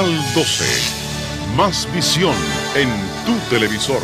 Canal 12. Más visión en tu televisor.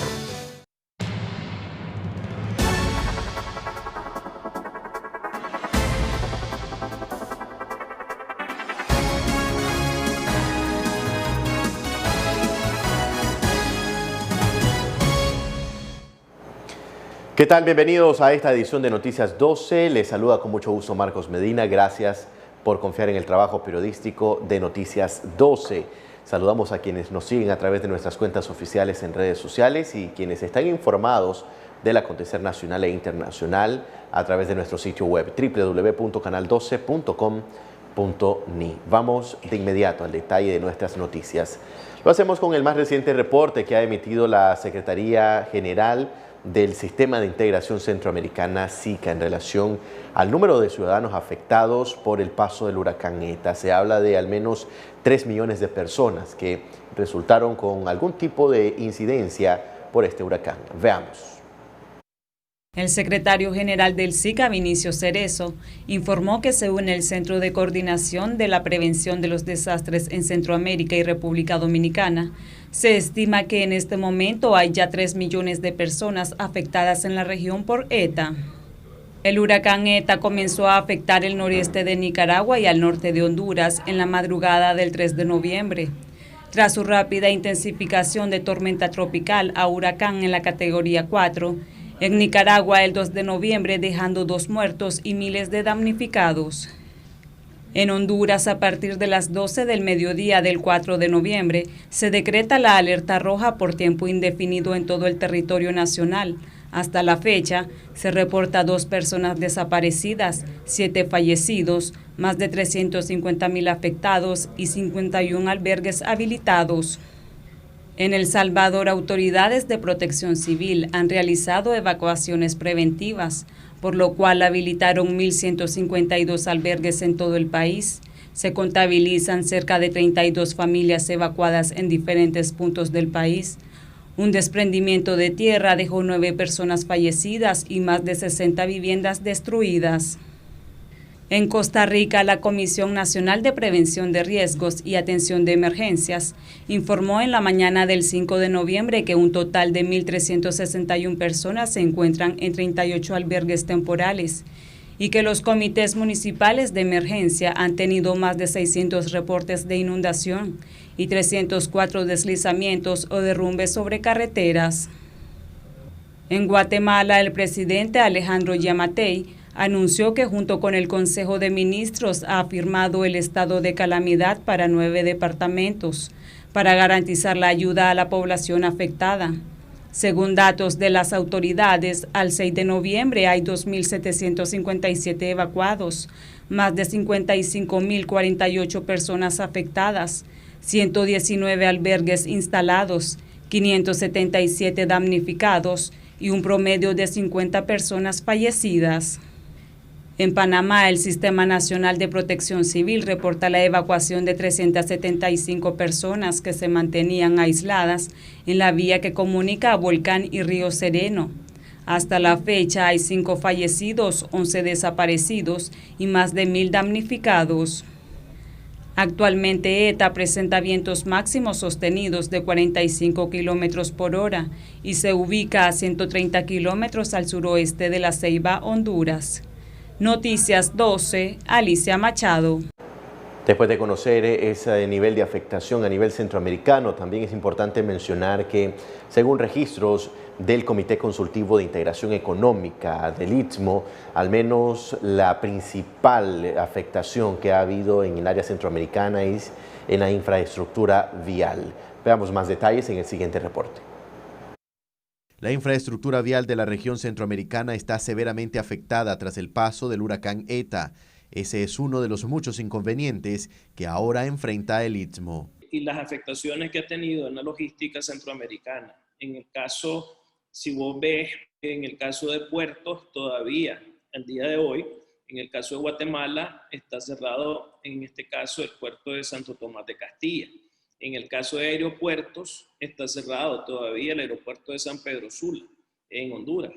¿Qué tal? Bienvenidos a esta edición de Noticias 12. Les saluda con mucho gusto Marcos Medina. Gracias por confiar en el trabajo periodístico de Noticias 12. Saludamos a quienes nos siguen a través de nuestras cuentas oficiales en redes sociales y quienes están informados del acontecer nacional e internacional a través de nuestro sitio web www.canal12.com.ni. Vamos de inmediato al detalle de nuestras noticias. Lo hacemos con el más reciente reporte que ha emitido la Secretaría General del Sistema de Integración Centroamericana, SICA, en relación al número de ciudadanos afectados por el paso del huracán ETA. Se habla de al menos 3 millones de personas que resultaron con algún tipo de incidencia por este huracán. Veamos. El secretario general del SICA, Vinicio Cerezo, informó que según el Centro de Coordinación de la Prevención de los Desastres en Centroamérica y República Dominicana, se estima que en este momento hay ya 3 millones de personas afectadas en la región por ETA. El huracán ETA comenzó a afectar el noreste de Nicaragua y al norte de Honduras en la madrugada del 3 de noviembre. Tras su rápida intensificación de tormenta tropical a huracán en la categoría 4, en Nicaragua el 2 de noviembre dejando 2 muertos y miles de damnificados. En Honduras, a partir de las 12 del mediodía del 4 de noviembre, se decreta la alerta roja por tiempo indefinido en todo el territorio nacional. Hasta la fecha, se reporta 2 personas desaparecidas, 7 fallecidos, más de 350,000 afectados y 51 albergues habilitados. En El Salvador, autoridades de protección civil han realizado evacuaciones preventivas, por lo cual habilitaron 1.152 albergues en todo el país. Se contabilizan cerca de 32 familias evacuadas en diferentes puntos del país. Un desprendimiento de tierra dejó 9 personas fallecidas y más de 60 viviendas destruidas. En Costa Rica, la Comisión Nacional de Prevención de Riesgos y Atención de Emergencias informó en la mañana del 5 de noviembre que un total de 1.361 personas se encuentran en 38 albergues temporales y que los comités municipales de emergencia han tenido más de 600 reportes de inundación y 304 deslizamientos o derrumbes sobre carreteras. En Guatemala, el presidente Alejandro Yamatei anunció que junto con el Consejo de Ministros ha firmado el estado de calamidad para 9 departamentos para garantizar la ayuda a la población afectada. Según datos de las autoridades, al 6 de noviembre hay 2.757 evacuados, más de 55.048 personas afectadas, 119 albergues instalados, 577 damnificados y un promedio de 50 personas fallecidas. En Panamá, el Sistema Nacional de Protección Civil reporta la evacuación de 375 personas que se mantenían aisladas en la vía que comunica a Volcán y Río Sereno. Hasta la fecha hay 5 fallecidos, 11 desaparecidos y más de 1.000 damnificados. Actualmente ETA presenta vientos máximos sostenidos de 45 kilómetros por hora y se ubica a 130 kilómetros al suroeste de La Ceiba, Honduras. Noticias 12, Alicia Machado. Después de conocer ese nivel de afectación a nivel centroamericano, también es importante mencionar que, según registros del Comité Consultivo de Integración Económica del Istmo, al menos la principal afectación que ha habido en el área centroamericana es en la infraestructura vial. Veamos más detalles en el siguiente reporte. La infraestructura vial de la región centroamericana está severamente afectada tras el paso del huracán ETA. Ese es uno de los muchos inconvenientes que ahora enfrenta el Istmo. Y las afectaciones que ha tenido en la logística centroamericana. En el caso, si vos ves, en el caso de puertos, todavía, al día de hoy, en el caso de Guatemala, está cerrado, en este caso, el puerto de Santo Tomás de Castilla. En el caso de aeropuertos, está cerrado todavía el aeropuerto de San Pedro Sula, en Honduras.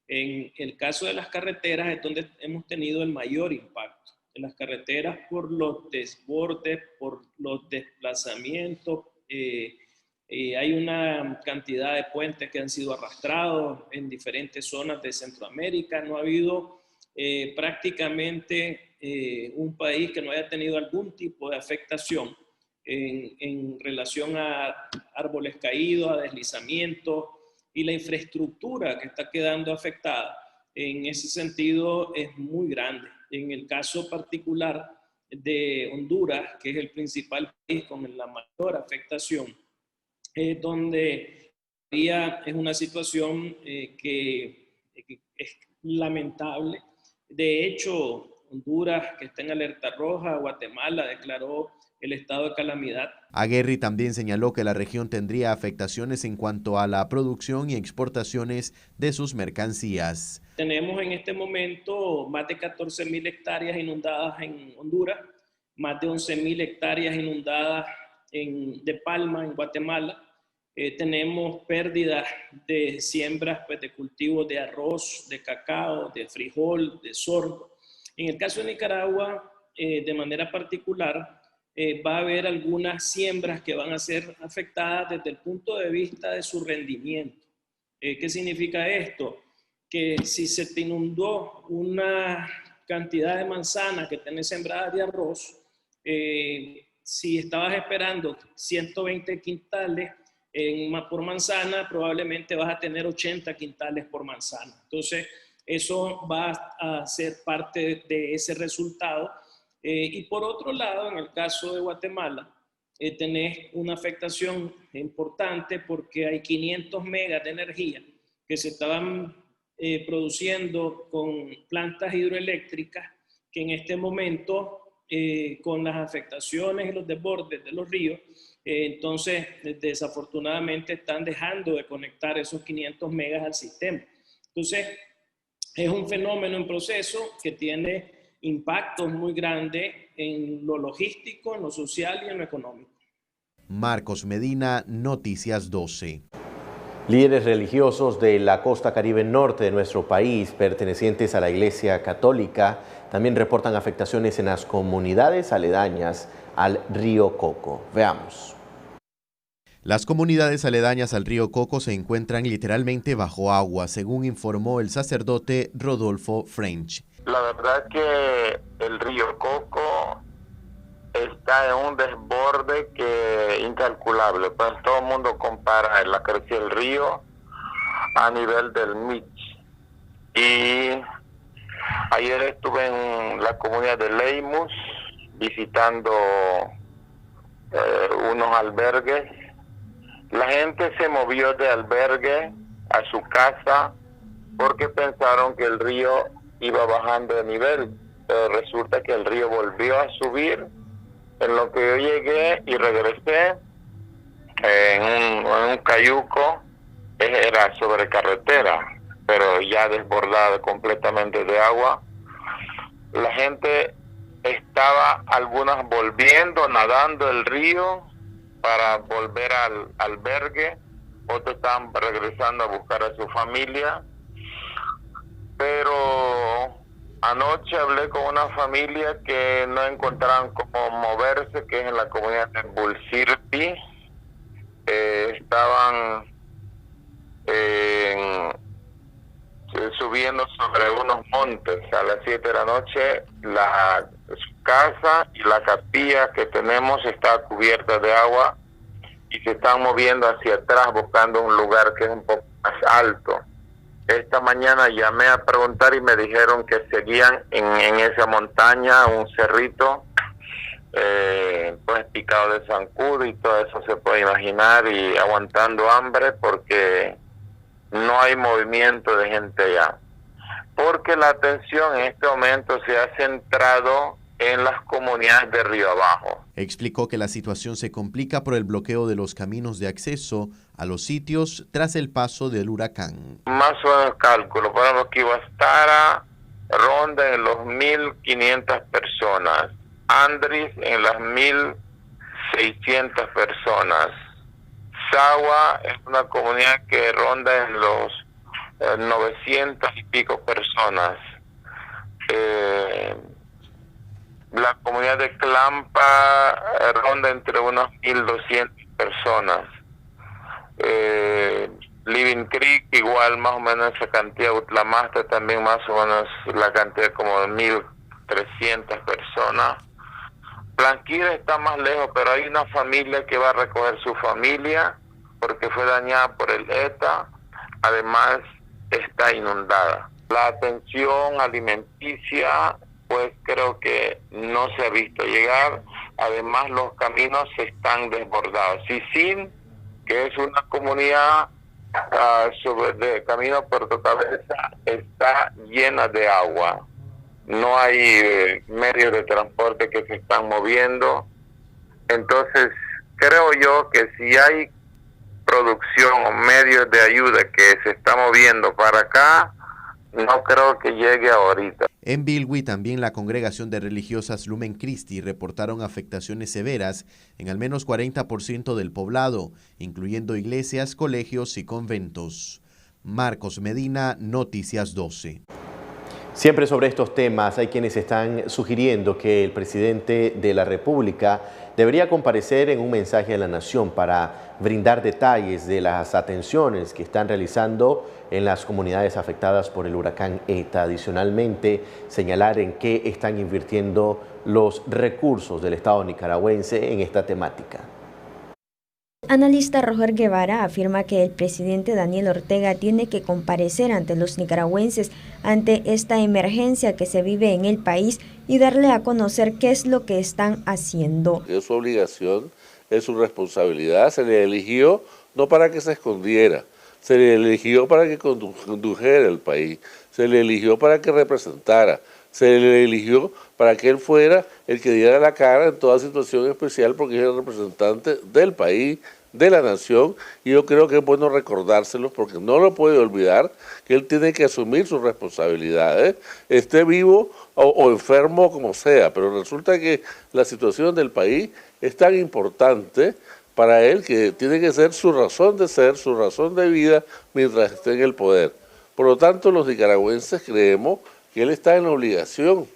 En el caso de las carreteras es donde hemos tenido el mayor impacto. las carreteras por los desbordes, por los desplazamientos. Hay una cantidad de puentes que han sido arrastrados en diferentes zonas de Centroamérica. No ha habido prácticamente un país que no haya tenido algún tipo de afectación en relación a árboles caídos, a deslizamientos, y la infraestructura que está quedando afectada en ese sentido es muy grande. En el caso particular de Honduras, que es el principal país con la mayor afectación, donde es una situación que es lamentable. De hecho, Honduras, que está en alerta roja, Guatemala declaró el estado de calamidad. Aguerri también señaló que la región tendría afectaciones en cuanto a la producción y exportaciones de sus mercancías. Tenemos en este momento más de 14.000 hectáreas inundadas en Honduras, más de 11.000 hectáreas inundadas de palma en Guatemala. Tenemos pérdidas de siembras de cultivos de arroz, de cacao, de frijol, de sorgo. En el caso de Nicaragua, de manera particular, va a haber algunas siembras que van a ser afectadas desde el punto de vista de su rendimiento. ¿Qué significa esto? Que si se te inundó una cantidad de manzanas que tenés sembradas de arroz, si estabas esperando 120 quintales por manzana, probablemente vas a tener 80 quintales por manzana. Entonces, eso va a ser parte de ese resultado. Y por otro lado, en el caso de Guatemala, tenés una afectación importante porque hay 500 megas de energía que se estaban produciendo con plantas hidroeléctricas que en este momento, con las afectaciones y los desbordes de los ríos, entonces desafortunadamente están dejando de conectar esos 500 megas al sistema. Entonces, es un fenómeno en proceso que tiene impactos muy grandes en lo logístico, en lo social y en lo económico. Marcos Medina, Noticias 12. Líderes religiosos de la costa caribe norte de nuestro país, pertenecientes a la Iglesia Católica, también reportan afectaciones en las comunidades aledañas al río Coco. Veamos. Las comunidades aledañas al río Coco se encuentran literalmente bajo agua, según informó el sacerdote Rodolfo French. La verdad que el río Coco está en un desborde que incalculable. Pues todo el mundo compara la crecida del río a nivel del Mich. Y ayer estuve en la comunidad de Leimus visitando unos albergues. La gente se movió de albergue a su casa porque pensaron que el río iba bajando de nivel, pero resulta que el río volvió a subir. En lo que yo llegué y regresé en un cayuco, era sobre carretera, pero ya desbordado completamente de agua. La gente estaba, algunas volviendo, nadando el río para volver al albergue, otros estaban regresando a buscar a su familia. Pero anoche hablé con una familia que no encontraban cómo moverse, que es en la comunidad de Bulsirti. Estaban subiendo sobre unos montes. A las 7 de la noche su casa y la capilla que tenemos está cubierta de agua y se están moviendo hacia atrás buscando un lugar que es un poco más alto. Esta mañana llamé a preguntar y me dijeron que seguían en esa montaña, un cerrito, pues picado de zancudo y todo eso se puede imaginar, y aguantando hambre porque no hay movimiento de gente allá. Porque la atención en este momento se ha centrado en las comunidades de río abajo. Explicó que la situación se complica por el bloqueo de los caminos de acceso a los sitios tras el paso del huracán. Más o menos cálculo, por ejemplo, que Ibastara ronda en los 1.500 personas, Andris en las 1.600 personas, Sagua es una comunidad que ronda en los 900 y pico personas. La comunidad de Clampa ronda entre unos 1.200 personas. Living Creek igual más o menos esa cantidad, Utlamasta también más o menos la cantidad como de 1.300 personas. Blanquilla está más lejos, pero hay una familia que va a recoger su familia porque fue dañada por el ETA, además está inundada. La atención alimenticia pues creo que no se ha visto llegar, además los caminos están desbordados. Sicín, que es una comunidad de camino a Puerto Cabeza, está llena de agua. No hay medios de transporte que se están moviendo. Entonces, creo yo que si hay producción o medios de ayuda que se está moviendo para acá, no creo que llegue ahorita. En Bilwi también la congregación de religiosas Lumen Christi reportaron afectaciones severas en al menos 40% del poblado, incluyendo iglesias, colegios y conventos. Marcos Medina, Noticias 12. Siempre sobre estos temas hay quienes están sugiriendo que el presidente de la República debería comparecer en un mensaje a la nación para brindar detalles de las atenciones que están realizando en las comunidades afectadas por el huracán ETA. Adicionalmente, señalar en qué están invirtiendo los recursos del Estado nicaragüense en esta temática. Analista Roger Guevara afirma que el presidente Daniel Ortega tiene que comparecer ante los nicaragüenses ante esta emergencia que se vive en el país y darle a conocer qué es lo que están haciendo. Es su obligación, es su responsabilidad, se le eligió no para que se escondiera, se le eligió para que condujera el país, se le eligió para que representara, se le eligió para que él fuera el que diera la cara en toda situación especial porque es el representante del país, de la nación, y yo creo que es bueno recordárselos porque no lo puede olvidar que él tiene que asumir sus responsabilidades, esté vivo o enfermo como sea, pero resulta que la situación del país es tan importante para él que tiene que ser su razón de ser, su razón de vida mientras esté en el poder. Por lo tanto, los nicaragüenses creemos que él está en la obligación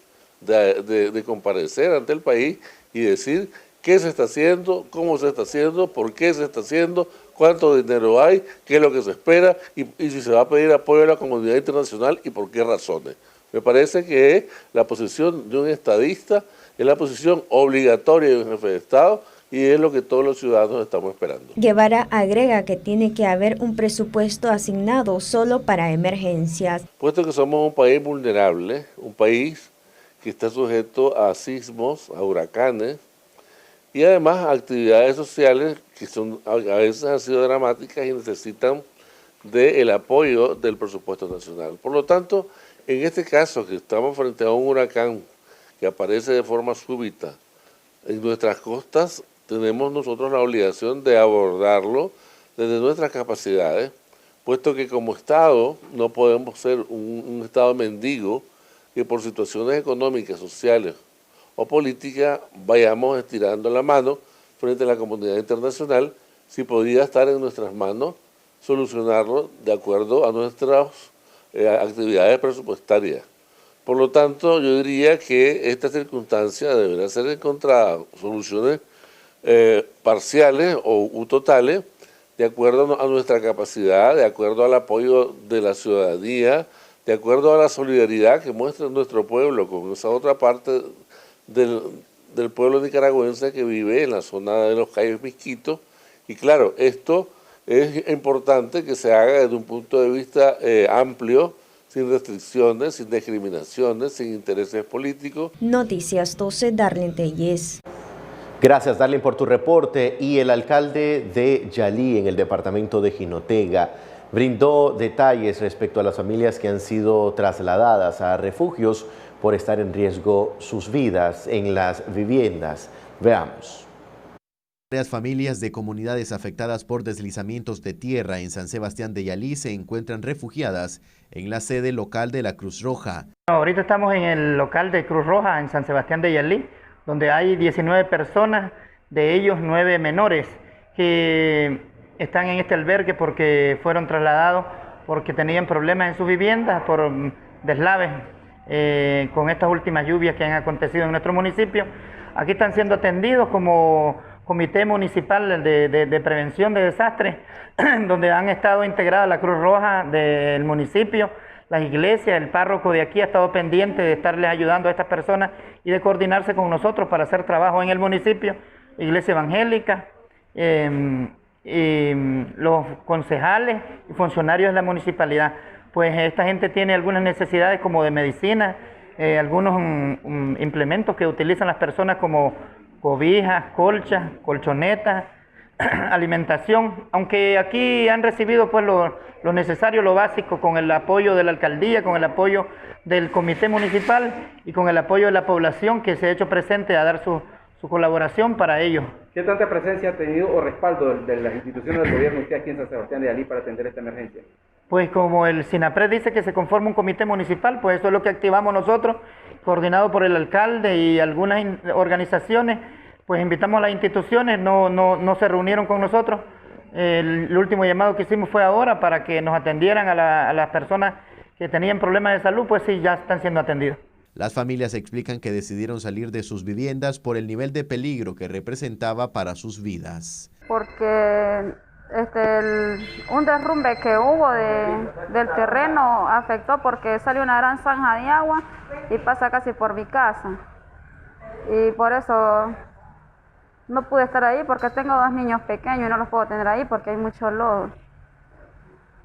de comparecer ante el país y decir qué se está haciendo, cómo se está haciendo, por qué se está haciendo, cuánto dinero hay, qué es lo que se espera y si se va a pedir apoyo a la comunidad internacional y por qué razones. Me parece que la posición de un estadista es la posición obligatoria de un jefe de Estado y es lo que todos los ciudadanos estamos esperando. Guevara agrega que tiene que haber un presupuesto asignado solo para emergencias. Puesto que somos un país vulnerable, un país que está sujeto a sismos, a huracanes y además a actividades sociales que a veces han sido dramáticas y necesitan del apoyo del presupuesto nacional. Por lo tanto, en este caso que estamos frente a un huracán que aparece de forma súbita en nuestras costas, tenemos nosotros la obligación de abordarlo desde nuestras capacidades, puesto que como Estado no podemos ser un Estado mendigo que por situaciones económicas, sociales o políticas vayamos estirando la mano frente a la comunidad internacional, si podría estar en nuestras manos solucionarlo de acuerdo a nuestras actividades presupuestarias. Por lo tanto, yo diría que esta circunstancia deberá ser encontrada soluciones parciales o totales de acuerdo a nuestra capacidad, de acuerdo al apoyo de la ciudadanía, de acuerdo a la solidaridad que muestra nuestro pueblo con esa otra parte del pueblo nicaragüense que vive en la zona de los Cayos Misquitos. Y claro, esto es importante que se haga desde un punto de vista amplio, sin restricciones, sin discriminaciones, sin intereses políticos. Noticias 12, Darlene Telles. Gracias, Darlene, por tu reporte. Y el alcalde de Yalí, en el departamento de Jinotega, brindó detalles respecto a las familias que han sido trasladadas a refugios por estar en riesgo sus vidas en las viviendas. Veamos. Varias familias de comunidades afectadas por deslizamientos de tierra en San Sebastián de Yalí se encuentran refugiadas en la sede local de la Cruz Roja. Ahorita estamos en el local de Cruz Roja en San Sebastián de Yalí, donde hay 19 personas, de ellos 9 menores, que están en este albergue porque fueron trasladados porque tenían problemas en sus viviendas por deslaves. con estas últimas lluvias que han acontecido en nuestro municipio. Aquí están siendo atendidos como Comité Municipal de Prevención de Desastres, donde han estado integradas la Cruz Roja del municipio, las iglesias, el párroco de aquí ha estado pendiente de estarles ayudando a estas personas y de coordinarse con nosotros para hacer trabajo en el municipio, iglesia evangélica, y los concejales y funcionarios de la municipalidad. Pues esta gente tiene algunas necesidades como de medicina, algunos implementos que utilizan las personas como cobijas, colchas, colchonetas, alimentación, aunque aquí han recibido pues lo necesario, lo básico, con el apoyo de la alcaldía, con el apoyo del comité municipal y con el apoyo de la población que se ha hecho presente a dar su colaboración para ello. ¿Qué tanta presencia ha tenido o respaldo de las instituciones del gobierno usted aquí en San Sebastián de Yalí para atender esta emergencia? Pues como el SINAPRED dice que se conforma un comité municipal, pues eso es lo que activamos nosotros, coordinado por el alcalde y algunas organizaciones. Pues invitamos a las instituciones, no se reunieron con nosotros. El último llamado que hicimos fue ahora para que nos atendieran a las personas que tenían problemas de salud, pues sí, ya están siendo atendidos. Las familias explican que decidieron salir de sus viviendas por el nivel de peligro que representaba para sus vidas. Porque un derrumbe que hubo del terreno afectó porque salió una gran zanja de agua y pasa casi por mi casa. Y por eso no pude estar ahí porque tengo 2 niños pequeños y no los puedo tener ahí porque hay mucho lodo.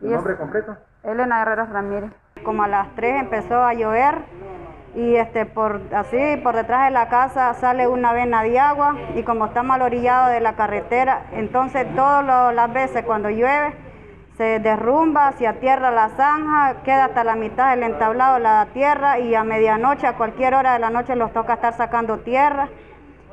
¿Tu nombre completo? Elena Herrera Ramírez. Como a las 3 empezó a llover y por detrás de la casa sale una vena de agua y como está mal orillado de la carretera, entonces todas las veces cuando llueve se derrumba, se atierra la zanja, queda hasta la mitad del entablado la tierra y a medianoche, a cualquier hora de la noche los toca estar sacando tierra.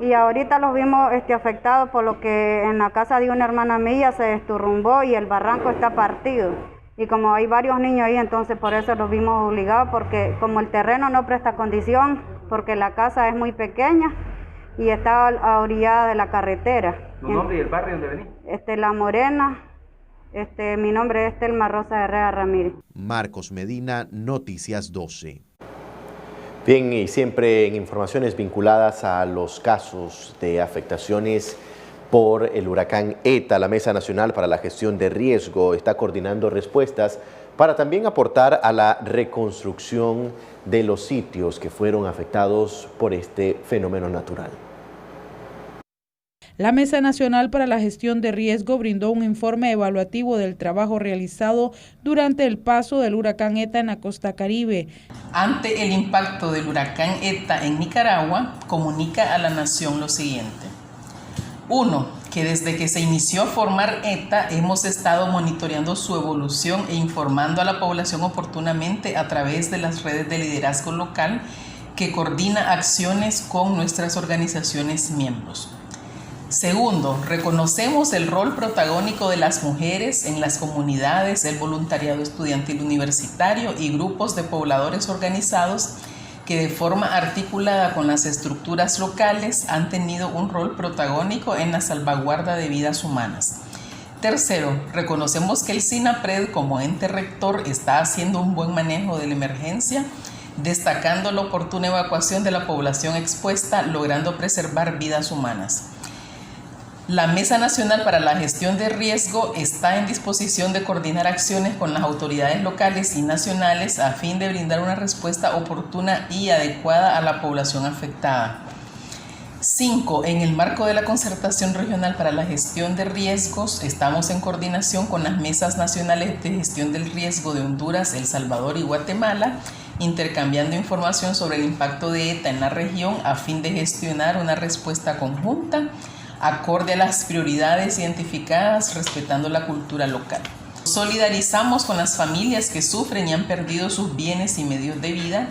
Y ahorita los vimos afectados por lo que en la casa de una hermana mía se desturrumbó y el barranco está partido. Y como hay varios niños ahí, entonces por eso los vimos obligados, porque como el terreno no presta condición, porque la casa es muy pequeña y está orillada de la carretera. ¿Tu nombre y el barrio donde venís? La Morena, mi nombre es Telma Rosa Herrera Ramírez. Marcos Medina, Noticias 12. Bien, y siempre en informaciones vinculadas a los casos de afectaciones por el huracán ETA, la Mesa Nacional para la Gestión de Riesgo está coordinando respuestas para también aportar a la reconstrucción de los sitios que fueron afectados por este fenómeno natural. La Mesa Nacional para la Gestión de Riesgo brindó un informe evaluativo del trabajo realizado durante el paso del huracán ETA en la costa caribe. Ante el impacto del huracán ETA en Nicaragua, comunica a la nación lo siguiente. 1. Que desde que se inició a formar ETA hemos estado monitoreando su evolución e informando a la población oportunamente a través de las redes de liderazgo local que coordina acciones con nuestras organizaciones miembros. 2. Reconocemos el rol protagónico de las mujeres en las comunidades, el voluntariado estudiantil universitario y grupos de pobladores organizados que de forma articulada con las estructuras locales han tenido un rol protagónico en la salvaguarda de vidas humanas. 3. Reconocemos que el SINAPRED como ente rector está haciendo un buen manejo de la emergencia, destacando la oportuna evacuación de la población expuesta, logrando preservar vidas humanas. La Mesa Nacional para la Gestión de Riesgo está en disposición de coordinar acciones con las autoridades locales y nacionales a fin de brindar una respuesta oportuna y adecuada a la población afectada. 5. En el marco de la Concertación Regional para la Gestión de Riesgos, estamos en coordinación con las Mesas Nacionales de Gestión del Riesgo de Honduras, El Salvador y Guatemala, intercambiando información sobre el impacto de ETA en la región a fin de gestionar una respuesta conjunta acorde a las prioridades identificadas, respetando la cultura local. Solidarizamos con las familias que sufren y han perdido sus bienes y medios de vida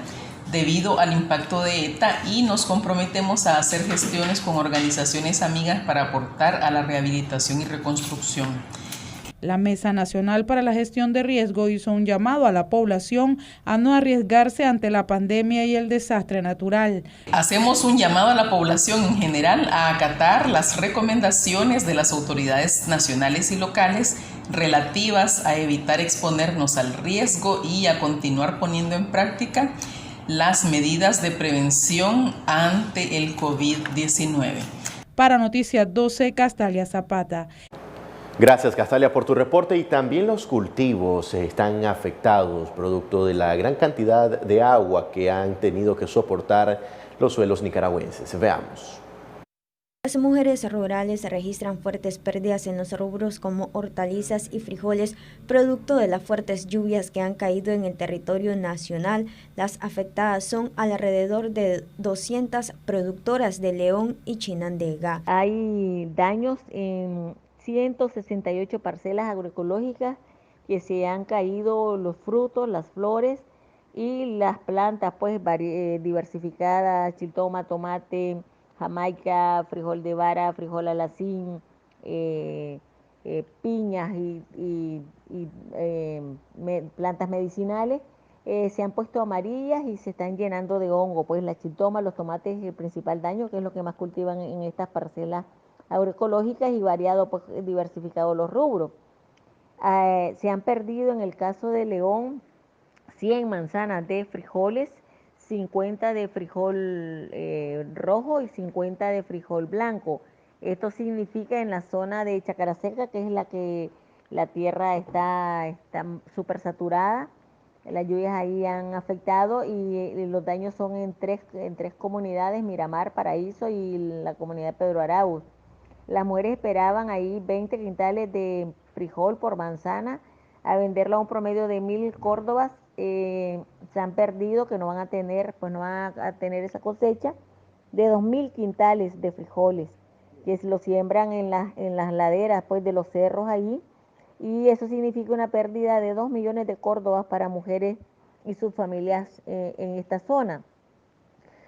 debido al impacto de ETA y nos comprometemos a hacer gestiones con organizaciones amigas para aportar a la rehabilitación y reconstrucción. La Mesa Nacional para la Gestión de Riesgo hizo un llamado a la población a no arriesgarse ante la pandemia y el desastre natural. Hacemos un llamado a la población en general a acatar las recomendaciones de las autoridades nacionales y locales relativas a evitar exponernos al riesgo y a continuar poniendo en práctica las medidas de prevención ante el COVID-19. Para Noticias 12, Castalia Zapata. Gracias, Castalia, por tu reporte. Y también los cultivos están afectados producto de la gran cantidad de agua que han tenido que soportar los suelos nicaragüenses. Veamos. Las mujeres rurales registran fuertes pérdidas en los rubros como hortalizas y frijoles, producto de las fuertes lluvias que han caído en el territorio nacional. Las afectadas son alrededor de 200 productoras de León y Chinandega. Hay daños en 168 parcelas agroecológicas que se han caído los frutos, las flores y las plantas pues diversificadas, chiltoma, tomate, jamaica, frijol de vara, frijol alacín, piñas y plantas medicinales, se han puesto amarillas y se están llenando de hongo. Pues la chiltoma, los tomates es el principal daño, que es lo que más cultivan en estas parcelas agroecológicas, y variado, pues diversificado los rubros. Se han perdido en el caso de León 100 manzanas de frijoles, 50 de frijol rojo y 50 de frijol blanco. Esto significa en la zona de Chacaraseca, que es la que la tierra está súper saturada. Las lluvias ahí han afectado y los daños son en tres comunidades: Miramar, Paraíso y la comunidad de Pedro Arauz. Las mujeres esperaban ahí 20 quintales de frijol por manzana, a venderlo a un promedio de 1.000 córdobas. Se han perdido, que no van a tener esa cosecha de 2.000 quintales de frijoles, que lo siembran en las laderas pues de los cerros ahí, y eso significa una pérdida de 2 millones de córdobas para mujeres y sus familias en esta zona.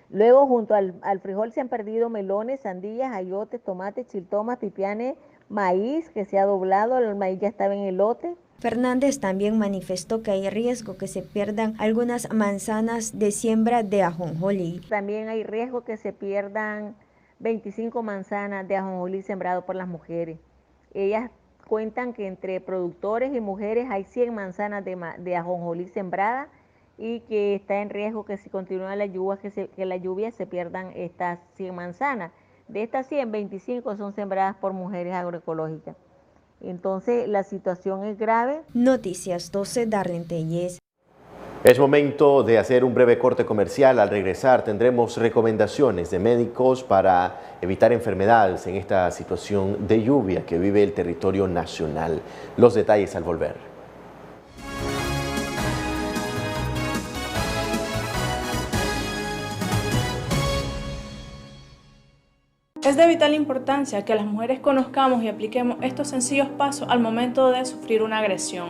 Luego, junto al frijol, se han perdido melones, sandías, ayotes, tomates, chiltomas, pipianes, maíz, que se ha doblado, el maíz ya estaba en el lote. Fernández también manifestó que hay riesgo que se pierdan algunas manzanas de siembra de ajonjolí. También hay riesgo que se pierdan 25 manzanas de ajonjolí sembrado por las mujeres. Ellas cuentan que entre productores y mujeres hay 100 manzanas de ajonjolí sembradas, y que está en riesgo que si continúa la lluvia se pierdan estas 100 manzanas. De estas 100, 25 son sembradas por mujeres agroecológicas. Entonces la situación es grave. Noticias 12, Darlene Tellez. Es momento de hacer un breve corte comercial. Al regresar tendremos recomendaciones de médicos para evitar enfermedades en esta situación de lluvia que vive el territorio nacional. Los detalles al volver. Es de vital importancia que las mujeres conozcamos y apliquemos estos sencillos pasos al momento de sufrir una agresión.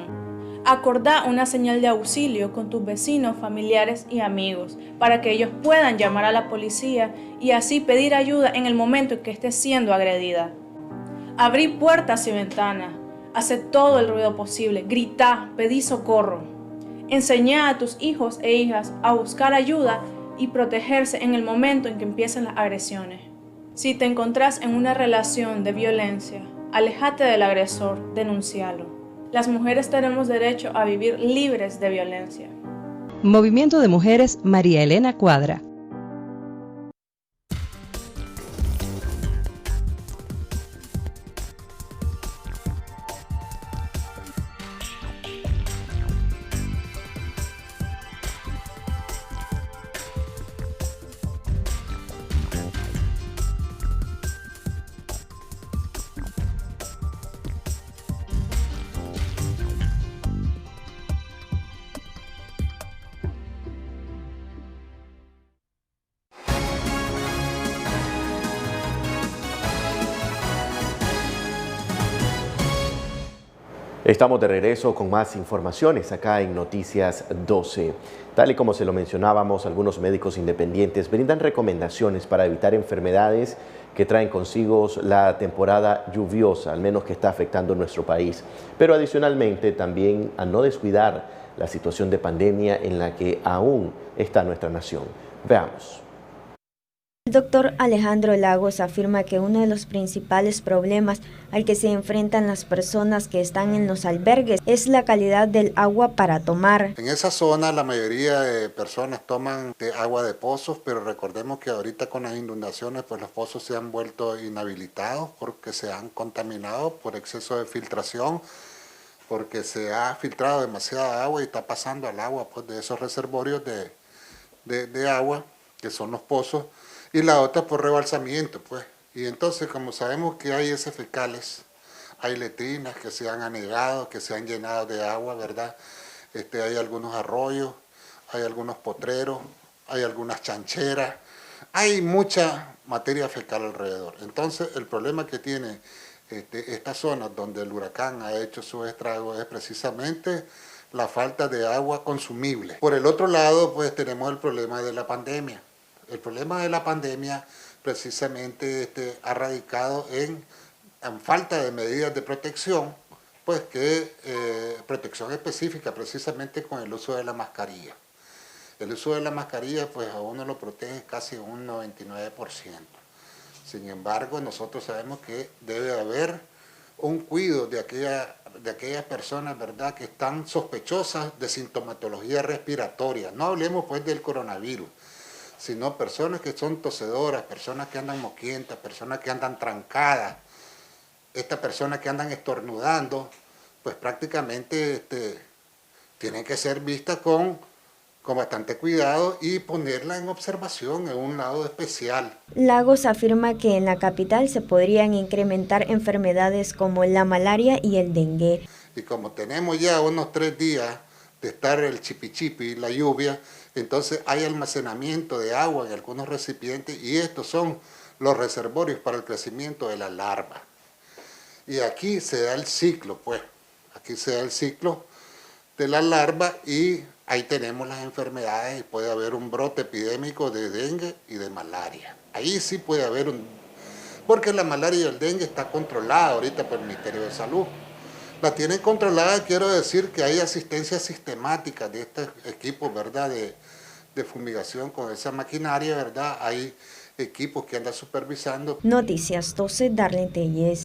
Acordá una señal de auxilio con tus vecinos, familiares y amigos para que ellos puedan llamar a la policía y así pedir ayuda en el momento en que estés siendo agredida. Abrí puertas y ventanas, hace todo el ruido posible, grita, pedí socorro. Enseñá a tus hijos e hijas a buscar ayuda y protegerse en el momento en que empiecen las agresiones. Si te encontrás en una relación de violencia, aléjate del agresor, denúncialo. Las mujeres tenemos derecho a vivir libres de violencia. Movimiento de Mujeres María Elena Cuadra. Estamos de regreso con más informaciones acá en Noticias 12. Tal y como se lo mencionábamos, algunos médicos independientes brindan recomendaciones para evitar enfermedades que traen consigo la temporada lluviosa, al menos que está afectando nuestro país. Pero adicionalmente también a no descuidar la situación de pandemia en la que aún está nuestra nación. Veamos. El doctor Alejandro Lagos afirma que uno de los principales problemas al que se enfrentan las personas que están en los albergues es la calidad del agua para tomar. En esa zona la mayoría de personas toman agua de pozos, pero recordemos que ahorita con las inundaciones pues los pozos se han vuelto inhabilitados porque se han contaminado por exceso de filtración, porque se ha filtrado demasiada agua y está pasando al agua pues, de esos reservorios de agua, que son los pozos, y la otra por rebalsamiento, pues. Y entonces, como sabemos que hay heces fecales, hay letrinas que se han anegado, que se han llenado de agua, ¿verdad? Hay algunos arroyos, hay algunos potreros, hay algunas chancheras, hay mucha materia fecal alrededor. Entonces, el problema que tiene estas zonas donde el huracán ha hecho su estrago es precisamente la falta de agua consumible. Por el otro lado, pues tenemos el problema de la pandemia. El problema de la pandemia precisamente ha radicado en falta de medidas de protección, pues protección específica precisamente con el uso de la mascarilla. El uso de la mascarilla pues a uno lo protege casi un 99%. Sin embargo, nosotros sabemos que debe haber un cuidado de aquellas personas, ¿verdad?, que están sospechosas de sintomatología respiratoria. No hablemos pues del coronavirus, sino personas que son tosedoras, personas que andan moquientas, personas que andan trancadas, estas personas que andan estornudando, pues prácticamente tienen que ser vistas con bastante cuidado y ponerla en observación en un lado especial. Lagos afirma que en la capital se podrían incrementar enfermedades como la malaria y el dengue. Y como tenemos ya unos 3 días de estar el chipichipi, la lluvia, entonces hay almacenamiento de agua en algunos recipientes y estos son los reservorios para el crecimiento de la larva. Y aquí se da el ciclo, pues, aquí se da el ciclo de la larva y ahí tenemos las enfermedades y puede haber un brote epidémico de dengue y de malaria. Ahí sí puede haber porque la malaria y el dengue está controlada ahorita por el Ministerio de Salud. La tienen controlada, quiero decir que hay asistencia sistemática de estos equipos, ¿verdad?, de fumigación con esa maquinaria, ¿verdad? Hay equipos que andan supervisando. Noticias 12, Darlene Telles.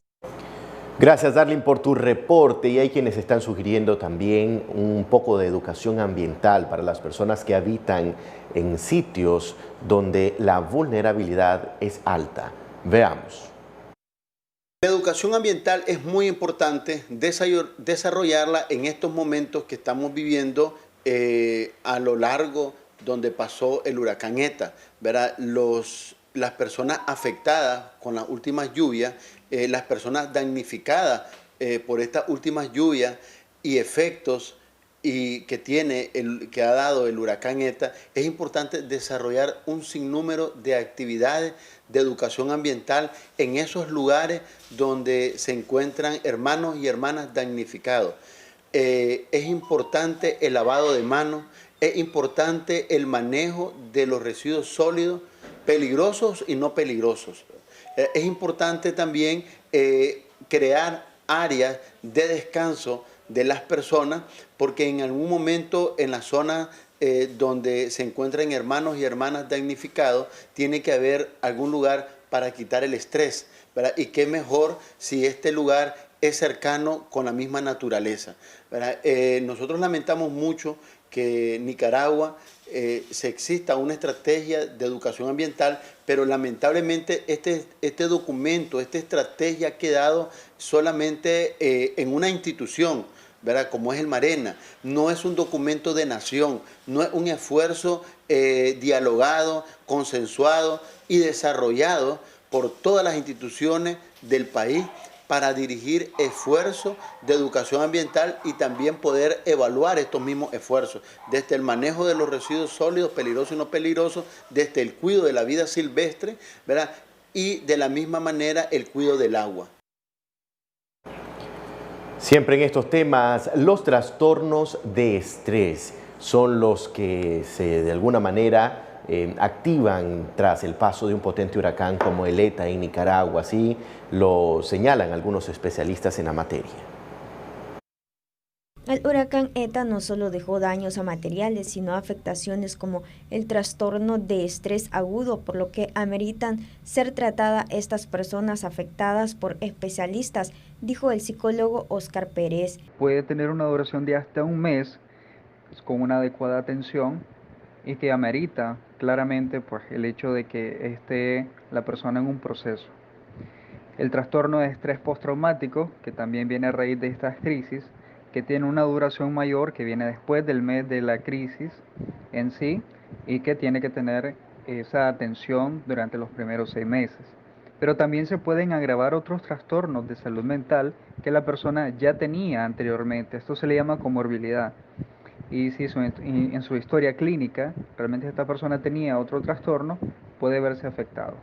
Gracias, Darlene, por tu reporte. Y hay quienes están sugiriendo también un poco de educación ambiental para las personas que habitan en sitios donde la vulnerabilidad es alta. Veamos. La educación ambiental es muy importante desarrollarla en estos momentos que estamos viviendo a lo largo donde pasó el huracán ETA, ¿verdad? Las personas afectadas con las últimas lluvias, las personas damnificadas por estas últimas lluvias y efectos que ha dado el huracán ETA, es importante desarrollar un sinnúmero de actividades de educación ambiental en esos lugares donde se encuentran hermanos y hermanas damnificados. Es importante el lavado de manos, es importante el manejo de los residuos sólidos, peligrosos y no peligrosos. Es importante también crear áreas de descanso de las personas, porque en algún momento en la zona donde se encuentran hermanos y hermanas damnificados, tiene que haber algún lugar para quitar el estrés, ¿verdad? Y qué mejor si este lugar es cercano con la misma naturaleza, ¿verdad? Nosotros lamentamos mucho que en Nicaragua se exista una estrategia de educación ambiental, pero lamentablemente este documento, esta estrategia ha quedado solamente en una institución, ¿verdad?, como es el Marena. No es un documento de nación, no es un esfuerzo dialogado, consensuado y desarrollado por todas las instituciones del país para dirigir esfuerzos de educación ambiental y también poder evaluar estos mismos esfuerzos, desde el manejo de los residuos sólidos, peligrosos y no peligrosos, desde el cuidado de la vida silvestre, ¿verdad?, y de la misma manera el cuidado del agua. Siempre en estos temas, los trastornos de estrés son los que de alguna manera activan tras el paso de un potente huracán como el ETA en Nicaragua. Así lo señalan algunos especialistas en la materia. El huracán ETA no solo dejó daños a materiales, sino afectaciones como el trastorno de estrés agudo, por lo que ameritan ser tratadas estas personas afectadas por especialistas, dijo el psicólogo Oscar Pérez. Puede tener una duración de hasta un mes con una adecuada atención y que amerita claramente pues, el hecho de que esté la persona en un proceso. El trastorno de estrés postraumático, que también viene a raíz de estas crisis, que tiene una duración mayor, que viene después del mes de la crisis en sí, y que tiene que tener esa atención durante los primeros 6 meses. Pero también se pueden agravar otros trastornos de salud mental que la persona ya tenía anteriormente. Esto se le llama comorbilidad. Y si en su historia clínica realmente esta persona tenía otro trastorno, puede verse afectado.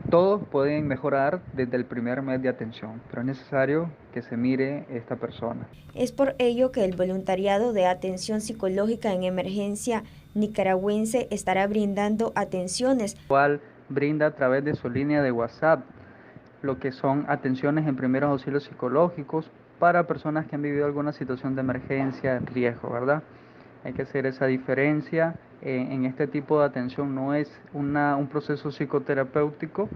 Todos pueden mejorar desde el primer mes de atención, pero es necesario que se mire esta persona. Es por ello que el voluntariado de atención psicológica en emergencia nicaragüense estará brindando atenciones. Igual brinda a través de su línea de WhatsApp lo que son atenciones en primeros auxilios psicológicos para personas que han vivido alguna situación de emergencia en riesgo, ¿verdad? Hay que hacer esa diferencia. En este tipo de atención no es un proceso psicoterapéutico,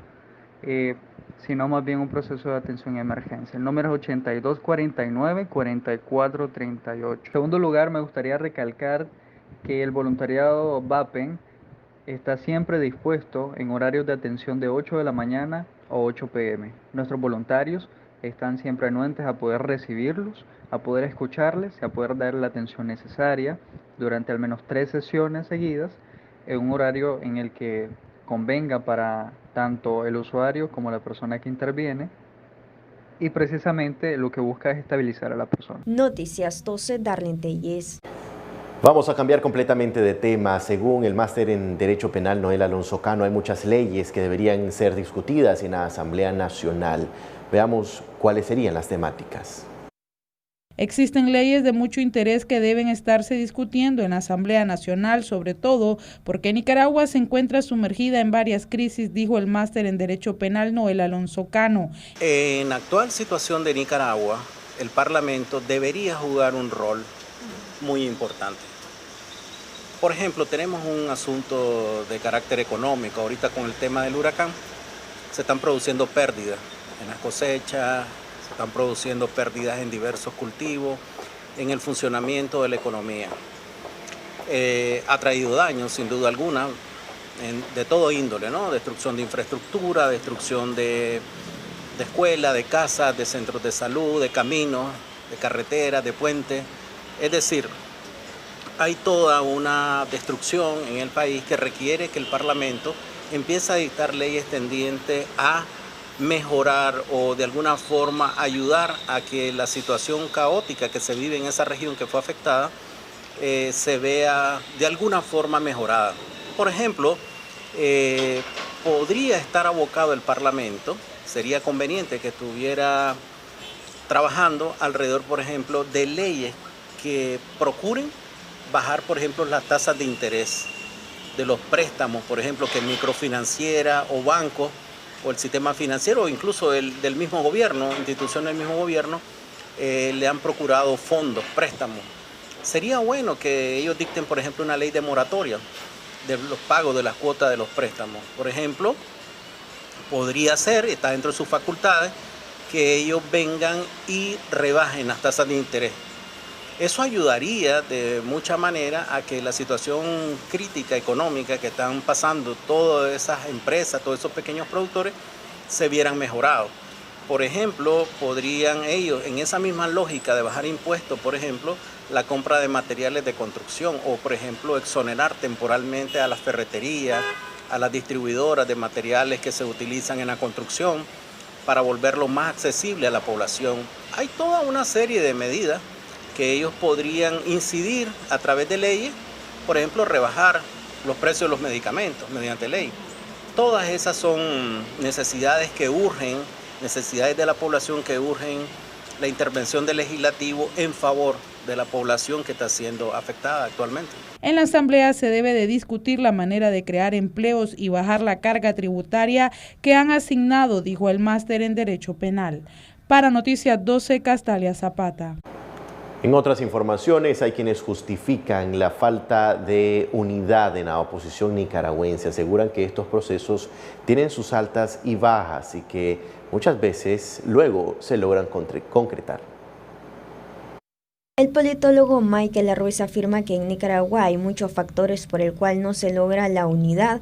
sino más bien un proceso de atención en emergencia. El número es 8249-4438. En segundo lugar, me gustaría recalcar que el voluntariado VAPEN está siempre dispuesto en horarios de atención de 8 de la mañana a 8 p.m. Nuestros voluntarios están siempre anuentes a poder recibirlos, a poder escucharles y a poder darle la atención necesaria durante al menos 3 sesiones seguidas en un horario en el que convenga para tanto el usuario como la persona que interviene, y precisamente lo que busca es estabilizar a la persona. Noticias 12, Darlene Tellez. Vamos a cambiar completamente de tema. Según el máster en Derecho Penal Noel Alonso Cano, hay muchas leyes que deberían ser discutidas en la Asamblea Nacional. Veamos cuáles serían las temáticas. Existen leyes de mucho interés que deben estarse discutiendo en la Asamblea Nacional, sobre todo porque Nicaragua se encuentra sumergida en varias crisis, dijo el máster en Derecho Penal Noel Alonso Cano. En la actual situación de Nicaragua, el Parlamento debería jugar un rol muy importante. Por ejemplo, tenemos un asunto de carácter económico. Ahorita con el tema del huracán se están produciendo pérdidas en las cosechas, se están produciendo pérdidas en diversos cultivos, en el funcionamiento de la economía. Ha traído daños, sin duda alguna, de todo índole, ¿no? Destrucción de infraestructura, destrucción de escuelas, de casas, de centros de salud, de caminos, de carreteras, de puentes. Es decir, hay toda una destrucción en el país que requiere que el Parlamento empiece a dictar leyes tendientes a mejorar o de alguna forma ayudar a que la situación caótica que se vive en esa región que fue afectada se vea de alguna forma mejorada. Por ejemplo, podría estar abocado el Parlamento, sería conveniente que estuviera trabajando alrededor, por ejemplo, de leyes que procuren bajar, por ejemplo, las tasas de interés de los préstamos, por ejemplo, que microfinanciera o bancos o el sistema financiero o incluso del mismo gobierno, instituciones del mismo gobierno, le han procurado fondos, préstamos. Sería bueno que ellos dicten, por ejemplo, una ley de moratoria de los pagos de las cuotas de los préstamos. Por ejemplo, podría ser, está dentro de sus facultades, que ellos vengan y rebajen las tasas de interés. Eso ayudaría de mucha manera a que la situación crítica económica que están pasando todas esas empresas, todos esos pequeños productores, se vieran mejorados. Por ejemplo, podrían ellos, en esa misma lógica de bajar impuestos, por ejemplo, la compra de materiales de construcción o, por ejemplo, exonerar temporalmente a las ferreterías, a las distribuidoras de materiales que se utilizan en la construcción para volverlo más accesible a la población. Hay toda una serie de medidas que ellos podrían incidir a través de leyes, por ejemplo, rebajar los precios de los medicamentos mediante ley. Todas esas son necesidades que urgen, necesidades de la población que urgen la intervención del legislativo en favor de la población que está siendo afectada actualmente. En la Asamblea se debe de discutir la manera de crear empleos y bajar la carga tributaria que han asignado, dijo el máster en Derecho Penal. Para Noticias 12, Castalia Zapata. En otras informaciones, hay quienes justifican la falta de unidad en la oposición nicaragüense. Aseguran que estos procesos tienen sus altas y bajas y que muchas veces luego se logran concretar. El politólogo Michael Ruiz afirma que en Nicaragua hay muchos factores por el cual no se logra la unidad.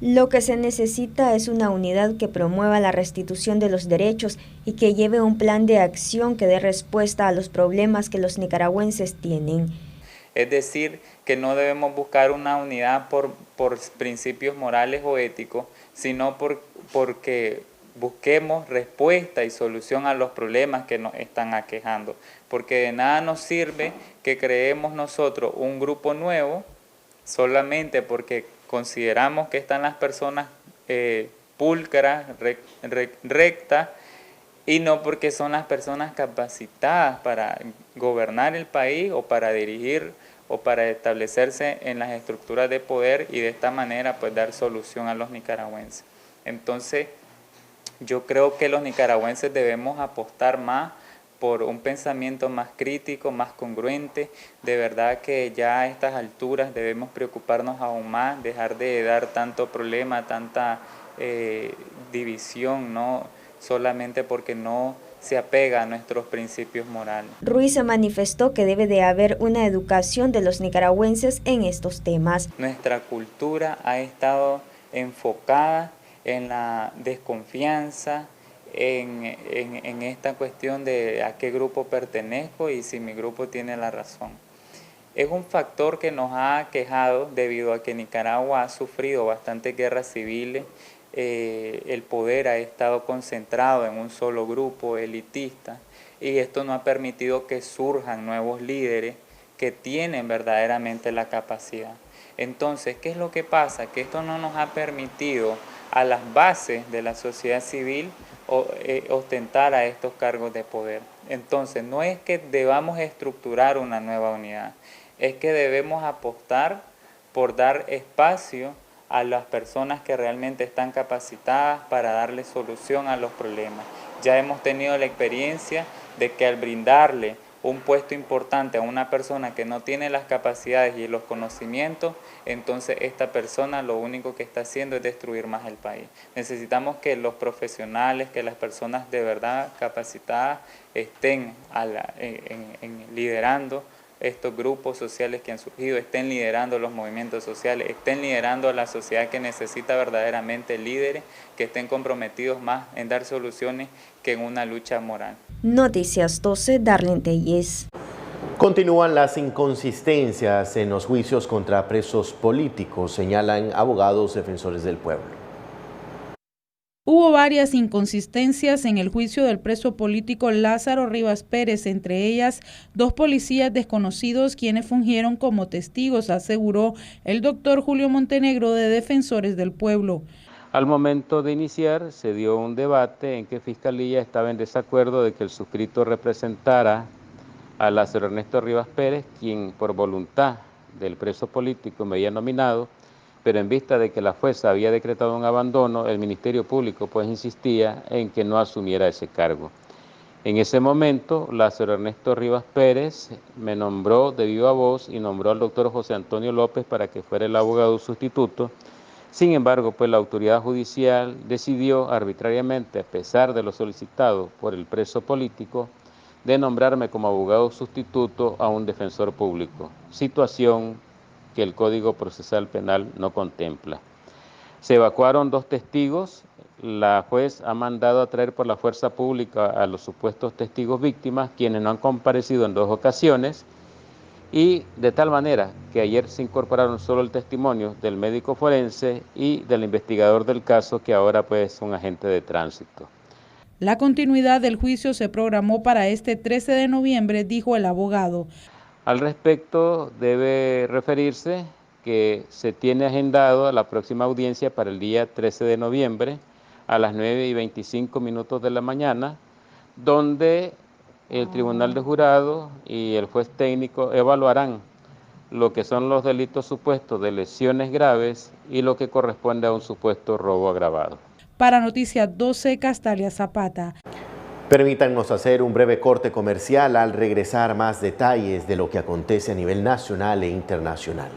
Lo que se necesita es una unidad que promueva la restitución de los derechos y que lleve un plan de acción que dé respuesta a los problemas que los nicaragüenses tienen. Es decir, que no debemos buscar una unidad por principios morales o éticos, sino porque busquemos respuesta y solución a los problemas que nos están aquejando. Porque de nada nos sirve que creemos nosotros un grupo nuevo solamente porque consideramos que están las personas pulcras, rectas, y no porque son las personas capacitadas para gobernar el país o para dirigir o para establecerse en las estructuras de poder y de esta manera pues dar solución a los nicaragüenses. Entonces yo creo que los nicaragüenses debemos apostar más por un pensamiento más crítico, más congruente. De verdad que ya a estas alturas debemos preocuparnos aún más, dejar de dar tanto problema, tanta división, ¿no? Solamente porque no se apega a nuestros principios morales. Ruiz se manifestó que debe de haber una educación de los nicaragüenses en estos temas. Nuestra cultura ha estado enfocada en la desconfianza, en esta cuestión de a qué grupo pertenezco y si mi grupo tiene la razón. Es un factor que nos ha aquejado debido a que Nicaragua ha sufrido bastantes guerras civiles. El poder ha estado concentrado en un solo grupo elitista y esto no ha permitido que surjan nuevos líderes que tienen verdaderamente la capacidad. Entonces, ¿qué es lo que pasa? Que esto no nos ha permitido a las bases de la sociedad civil ostentar a estos cargos de poder. Entonces, no es que debamos estructurar una nueva unidad, es que debemos apostar por dar espacio a las personas que realmente están capacitadas para darle solución a los problemas. Ya hemos tenido la experiencia de que al brindarle un puesto importante a una persona que no tiene las capacidades y los conocimientos, entonces esta persona lo único que está haciendo es destruir más el país. Necesitamos que los profesionales, que las personas de verdad capacitadas estén liderando estos grupos sociales que han surgido, estén liderando los movimientos sociales, estén liderando a la sociedad que necesita verdaderamente líderes que estén comprometidos más en dar soluciones que en una lucha moral. Noticias 12, Darlene Telles. Continúan las inconsistencias en los juicios contra presos políticos, señalan abogados defensores del pueblo. Hubo varias inconsistencias en el juicio del preso político Lázaro Rivas Pérez, entre ellas 2 policías desconocidos quienes fungieron como testigos, aseguró el doctor Julio Montenegro de Defensores del Pueblo. Al momento de iniciar se dio un debate en que Fiscalía estaba en desacuerdo de que el suscrito representara a Lázaro Ernesto Rivas Pérez, quien por voluntad del preso político me había nominado, pero en vista de que la jueza había decretado un abandono, el Ministerio Público pues insistía en que no asumiera ese cargo. En ese momento, Lázaro Ernesto Rivas Pérez me nombró de viva voz y nombró al doctor José Antonio López para que fuera el abogado sustituto. Sin embargo, pues la autoridad judicial decidió arbitrariamente, a pesar de lo solicitado por el preso político, de nombrarme como abogado sustituto a un defensor público, situación que el Código Procesal Penal no contempla. Se evacuaron 2 testigos, la juez ha mandado a traer por la fuerza pública a los supuestos testigos víctimas, quienes no han comparecido en 2 ocasiones, y de tal manera que ayer se incorporaron solo el testimonio del médico forense y del investigador del caso, que ahora pues es un agente de tránsito. La continuidad del juicio se programó para este 13 de noviembre, dijo el abogado. Al respecto, debe referirse que se tiene agendado la próxima audiencia para el día 13 de noviembre a las 9:25 de la mañana, donde el Tribunal de Jurado y el juez técnico evaluarán lo que son los delitos supuestos de lesiones graves y lo que corresponde a un supuesto robo agravado. Para Noticias 12, Castalia Zapata. Permítanos hacer un breve corte comercial. Al regresar, más detalles de lo que acontece a nivel nacional e internacional.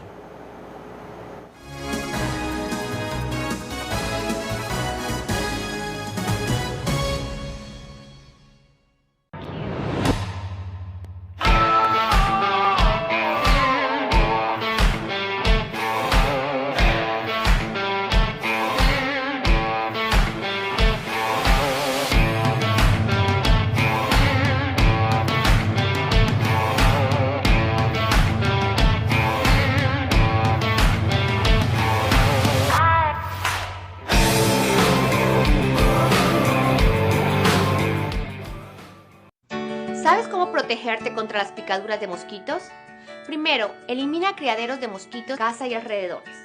¿Sabes cómo protegerte contra las picaduras de mosquitos? Primero, elimina criaderos de mosquitos, casa y alrededores.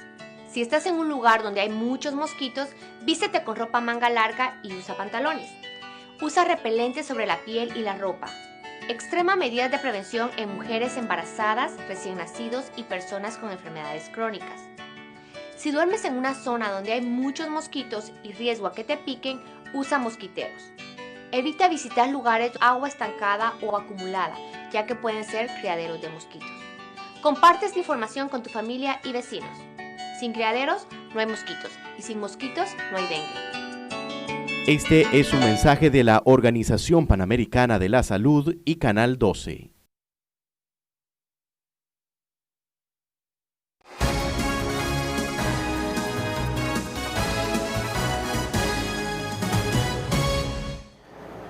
Si estás en un lugar donde hay muchos mosquitos, vístete con ropa manga larga y usa pantalones. Usa repelente sobre la piel y la ropa. Extrema medidas de prevención en mujeres embarazadas, recién nacidos y personas con enfermedades crónicas. Si duermes en una zona donde hay muchos mosquitos y riesgo a que te piquen, usa mosquiteros. Evita visitar lugares de agua estancada o acumulada, ya que pueden ser criaderos de mosquitos. Comparte esta información con tu familia y vecinos. Sin criaderos no hay mosquitos y sin mosquitos no hay dengue. Este es un mensaje de la Organización Panamericana de la Salud y Canal 12.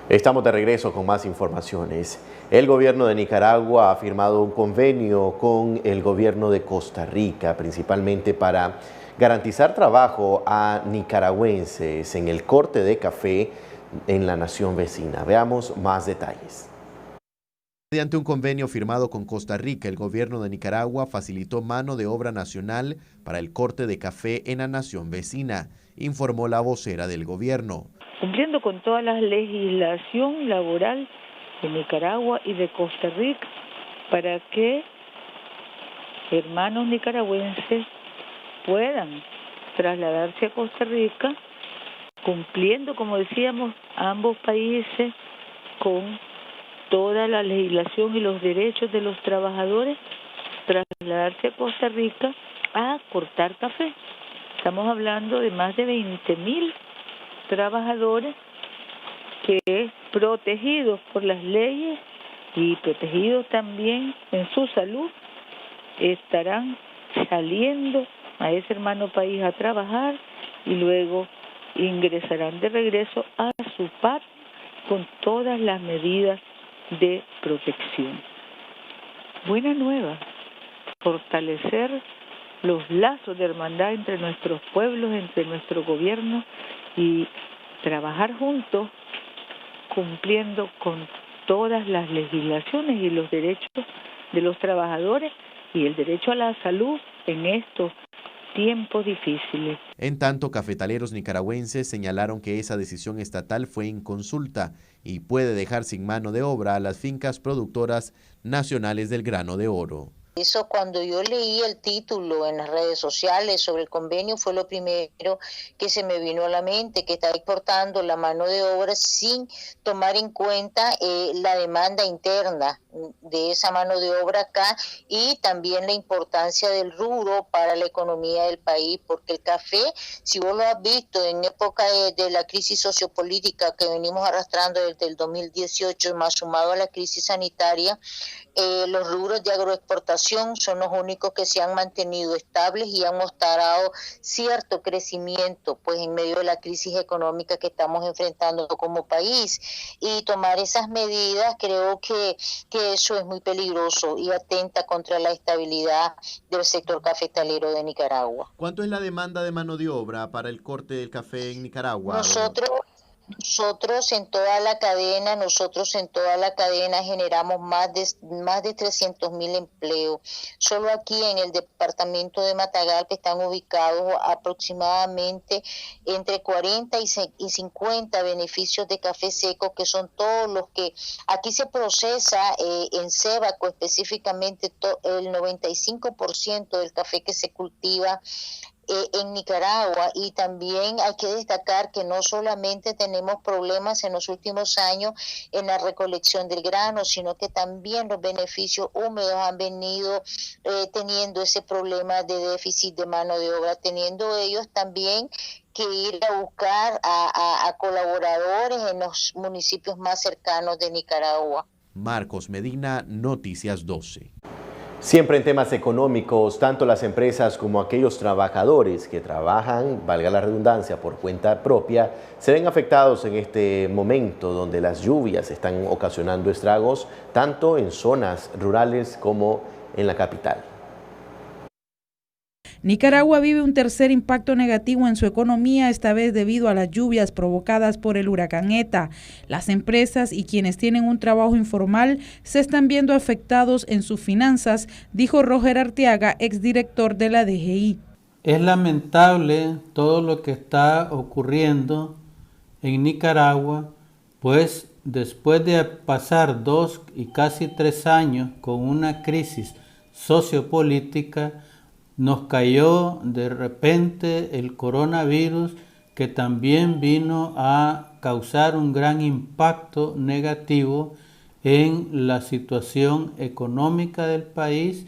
Estamos de regreso con más informaciones. El gobierno de Nicaragua ha firmado un convenio con el gobierno de Costa Rica, principalmente para garantizar trabajo a nicaragüenses en el corte de café en la nación vecina. Veamos más detalles. Mediante un convenio firmado con Costa Rica, el gobierno de Nicaragua facilitó mano de obra nacional para el corte de café en la nación vecina, informó la vocera del gobierno. Cumpliendo con toda la legislación laboral de Nicaragua y de Costa Rica para que hermanos nicaragüenses puedan trasladarse a Costa Rica, cumpliendo, como decíamos, ambos países con toda la legislación y los derechos de los trabajadores, trasladarse a Costa Rica a cortar café. Estamos hablando de más de 20.000 trabajadores que, protegidos por las leyes y protegidos también en su salud, estarán saliendo a ese hermano país a trabajar y luego ingresarán de regreso a su patria con todas las medidas de protección. Buena nueva, fortalecer los lazos de hermandad entre nuestros pueblos, entre nuestro gobierno y trabajar juntos cumpliendo con todas las legislaciones y los derechos de los trabajadores y el derecho a la salud en estos tiempos difíciles. En tanto, cafetaleros nicaragüenses señalaron que esa decisión estatal fue inconsulta y puede dejar sin mano de obra a las fincas productoras nacionales del grano de oro. Eso, cuando yo leí el título en las redes sociales sobre el convenio, fue lo primero que se me vino a la mente, que está exportando la mano de obra sin tomar en cuenta la demanda interna de esa mano de obra acá y también la importancia del rubro para la economía del país, porque el café, si vos lo has visto en época de la crisis sociopolítica que venimos arrastrando desde el 2018, más sumado a la crisis sanitaria, los rubros de agroexportación son los únicos que se han mantenido estables y han mostrado cierto crecimiento pues en medio de la crisis económica que estamos enfrentando como país, y tomar esas medidas creo que eso es muy peligroso y atenta contra la estabilidad del sector cafetalero de Nicaragua. ¿Cuánto es la demanda de mano de obra para el corte del café en Nicaragua? Nosotros en toda la cadena generamos más de 300.000 empleos. Solo aquí en el departamento de Matagalpa están ubicados aproximadamente entre 40 y 50 beneficios de café seco, que son todos los que aquí se procesa en Cebaco específicamente. El 95% del café que se cultiva en Nicaragua, y también hay que destacar que no solamente tenemos problemas en los últimos años en la recolección del grano, sino que también los beneficios húmedos han venido teniendo ese problema de déficit de mano de obra, teniendo ellos también que ir a buscar a colaboradores en los municipios más cercanos de Nicaragua. Marcos Medina, Noticias 12. Siempre en temas económicos, tanto las empresas como aquellos trabajadores que trabajan, valga la redundancia, por cuenta propia, se ven afectados en este momento donde las lluvias están ocasionando estragos, tanto en zonas rurales como en la capital. Nicaragua vive un tercer impacto negativo en su economía, esta vez debido a las lluvias provocadas por el huracán ETA. Las empresas y quienes tienen un trabajo informal se están viendo afectados en sus finanzas, dijo Roger Arteaga, exdirector de la DGI. Es lamentable todo lo que está ocurriendo en Nicaragua, pues después de pasar 2 y casi 3 años con una crisis sociopolítica, nos cayó de repente el coronavirus, que también vino a causar un gran impacto negativo en la situación económica del país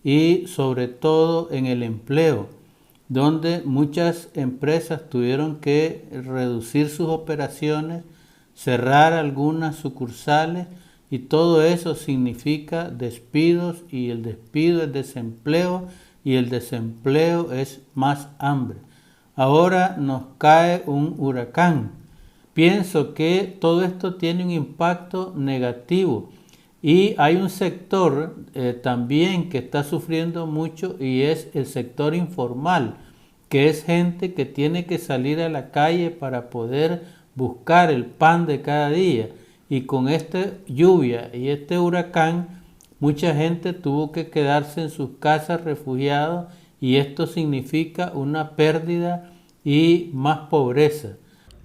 y sobre todo en el empleo, donde muchas empresas tuvieron que reducir sus operaciones, cerrar algunas sucursales, y todo eso significa despidos, y el despido es desempleo, y el desempleo es más hambre. Ahora nos cae un huracán. Pienso que todo esto tiene un impacto negativo, y hay un sector también que está sufriendo mucho, y es el sector informal, que es gente que tiene que salir a la calle para poder buscar el pan de cada día, y con esta lluvia y este huracán mucha gente tuvo que quedarse en sus casas refugiados, y esto significa una pérdida y más pobreza.